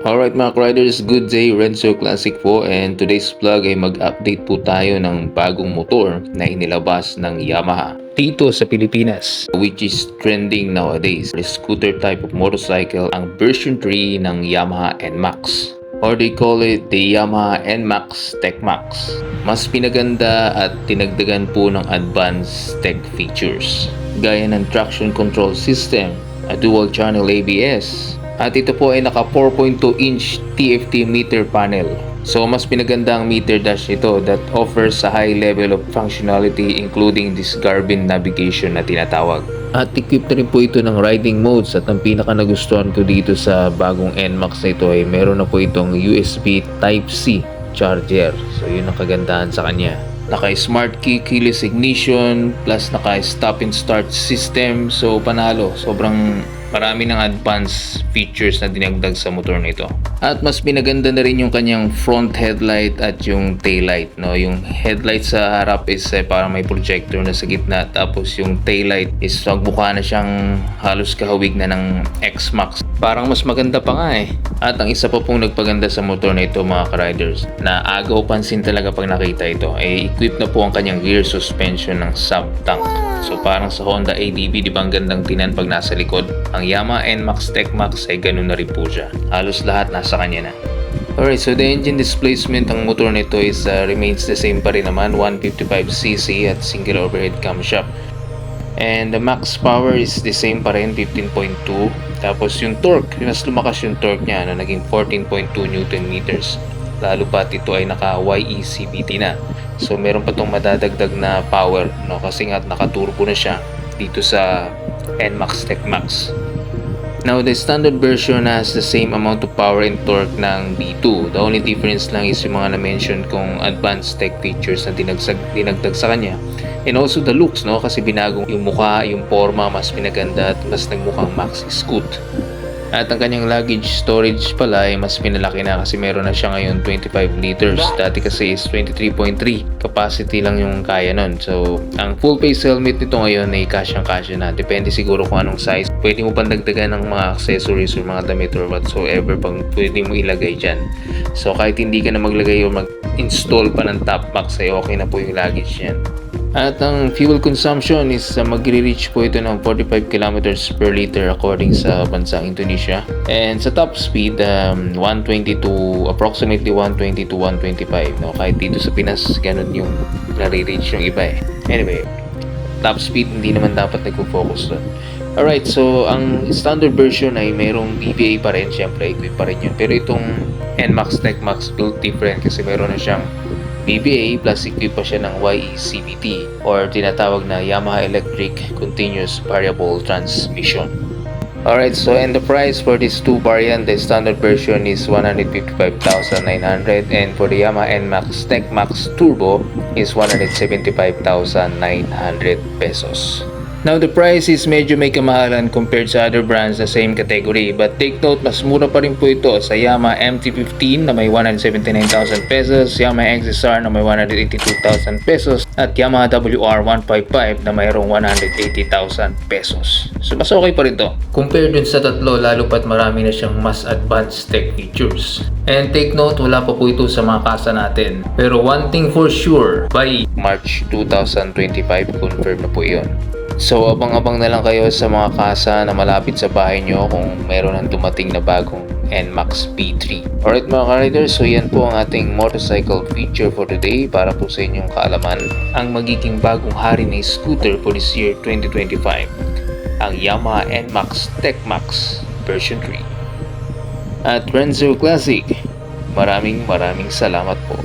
Alright mga riders, good day, Renzo Classic po, and today's vlog ay mag-update po tayo ng bagong motor na inilabas ng Yamaha dito sa Pilipinas, which is trending nowadays. The scooter type of motorcycle, ang version 3 ng Yamaha NMAX, or they call it the Yamaha NMAX TechMax. Mas pinaganda at tinagdagan po ng advanced tech features gaya ng traction control system, a dual channel ABS, at ito po ay naka 4.2 inch TFT meter panel. So mas pinaganda ang meter dash ito that offers a high level of functionality including this Garmin navigation na tinatawag. At equipped na rin po ito ng riding modes, at ang pinaka nagustuhan ko dito sa bagong NMAX na ito ay meron na po itong USB Type-C charger. So yun ang kagandahan sa kanya. Naka smart key, keyless ignition, plus naka stop and start system. So panalo, sobrang marami ng advanced features na dinagdag sa motor nito. At mas pinaganda na rin yung kanyang front headlight at yung taillight, no? Yung headlight sa harap is parang may projector na sa gitna, tapos yung taillight is magmukha na siyang halos kahawig na ng X-Max. Parang mas maganda pa nga eh. At ang isa pa pong nagpaganda sa motor na ito mga ka-riders, na agaw pansin talaga pag nakita ito, ay equipped na po ang kanyang rear suspension ng sub-tank. So parang sa Honda ADV, di ba ang gandang tinan pag nasa likod? Ang Yamaha NMAX TechMax ay ganun na rin po siya. Halos lahat nasa kanya na. Alright, so the engine displacement ng motor nito is remains the same pa rin naman, 155cc at single overhead camshaft. And the max power is the same pa rin, 15.2. Tapos yung torque, mas lumakas yung torque niya na naging 14.2 Newton meters. Lalo pat ito ay naka YECVT na. So meron pa tong madadagdag na power, no, kasi nga naka-turbo na siya dito sa NMAX TechMax. Now the standard version has the same amount of power and torque ng B2. The only difference lang is yung mga na-mention kong advanced tech features na dinagdag sa kanya. And also the looks, no, kasi binagong yung mukha, yung forma, mas pinaganda at mas nagmukhang maxi scoot. At ang kanyang luggage storage pala ay mas pinalaki na, kasi meron na siya ngayon 25 liters. Dati kasi is 23.3 capacity lang yung kaya nun. So ang full face helmet nito ngayon ay kasyang-kasya na. Depende siguro kung anong size. Pwede mo pandagdagan ng mga accessories or mga damit or whatsoever pang pwede mo ilagay dyan. So kahit hindi ka na maglagay o mag-install pa ng top max ay okay na po yung luggage yan. At ang fuel consumption is magre-reach po ito ng 45 km per liter according sa bansang Indonesia. And sa top speed, 120 to approximately 120 to 125. No? Kahit dito sa Pinas, ganun yung nare-reach yung iba eh. Anyway, top speed hindi naman dapat nagpo-focus doon. Alright, so ang standard version ay mayroong BBA pa rin, syempre equip pa rin yun. Pero itong NMAX TechMax built different kasi meron na siyang BBA plus equip pa siya ng YECVT or tinatawag na Yamaha Electric Continuous Variable Transmission. Alright, so and the price for these two variant, the standard version is 155,900 and for the Yamaha NMAX TechMax Turbo is 175,900 pesos. Now the price is medyo may kamahalan compared sa other brands sa same category, but take note, mas mura pa rin po ito sa Yamaha MT-15 na may 179,000 pesos, Yamaha XSR na may 182,000 pesos, at Yamaha WR155 na mayroong 180,000 pesos. So mas okay pa rin to compared dun sa tatlo, lalo pat marami na siyang mas advanced tech features. And take note, wala pa po ito sa mga kasa natin, pero one thing for sure, by March 2025 confirm na po iyon. So abang-abang na lang kayo sa mga kasa na malapit sa bahay nyo kung meron ang dumating na bagong NMAX P3. Alright mga ka-riders, so yan po ang ating motorcycle feature for today para po sa inyong kaalaman. Ang magiging bagong hari na scooter for this year 2025, ang Yamaha NMAX TechMax version 3. At Renzo Classic, maraming salamat po.